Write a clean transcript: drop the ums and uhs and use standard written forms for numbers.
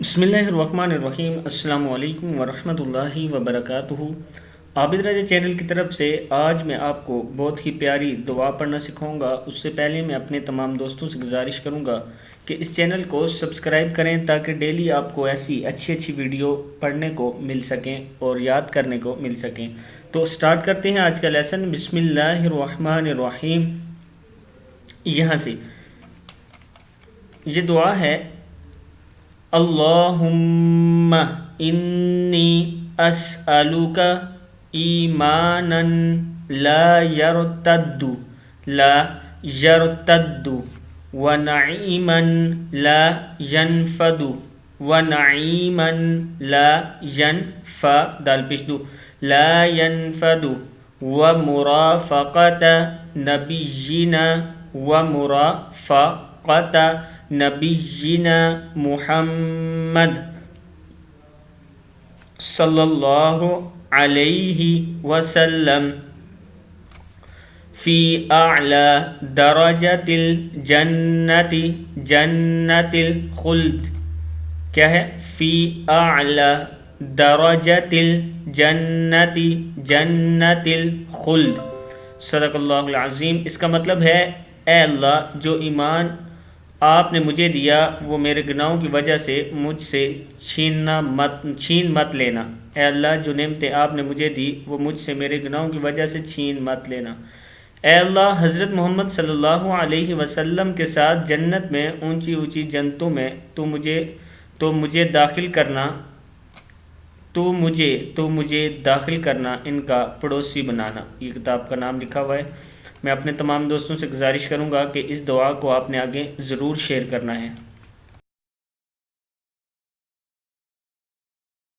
बिस्मिल्लाहिर्रहमानिर्रहीम। अस्सलामु अलैकुम वरहमतुल्लाहि वबरकातुहू। आबिद राजा चैनल की तरफ से आज मैं आपको बहुत ही प्यारी दुआ पढ़ना सिखाऊंगा। उससे पहले मैं अपने तमाम दोस्तों से गुजारिश करूंगा कि इस चैनल को सब्सक्राइब करें ताकि डेली आपको ऐसी अच्छी अच्छी वीडियो पढ़ने को मिल सकें और याद करने को मिल सकें। तो स्टार्ट करते हैं आज का लेसन। बिस्मिल्लाहिर्रहमानिर्रहीम। यहाँ से ये दुआ है, अल्लाहुम्मा इन्नी अस्अलुका ईमानन ला यरतद्दु व नईमन ला यनफदु व नईमन ला यनफा दाल पिशदु ला यनफदु व मुराफaqत नबिय्यिना मुहम्मद सल्लल्लाहु अलैहि वसल्लम फ़ी अअला दरजतिल जन्नतिल खुल्द। क्या है? फ़ी अअला दरजतिल जन्नतिल खुल्द। सदक़ल्लाहुल अज़ीम। इसका मतलब है, ए अल्लाह, जो ईमान आपने मुझे दिया वो मेरे गुनाहों की वजह से मुझसे छीन मत लेना। ए अल्लाह, जो नेमतें आपने मुझे दी वो मुझसे मेरे गुनाहों की वजह से छीन मत लेना। ए अल्लाह, हज़रत मोहम्मद सल्लल्लाहु अलैहि वसल्लम के साथ जन्नत में ऊंची ऊंची जन्नतों में तो मुझे दाखिल करना, इनका पड़ोसी बनाना। ये किताब का नाम लिखा हुआ है। मैं अपने तमाम दोस्तों से गुजारिश करूंगा कि इस दुआ को आपने आगे ज़रूर शेयर करना है।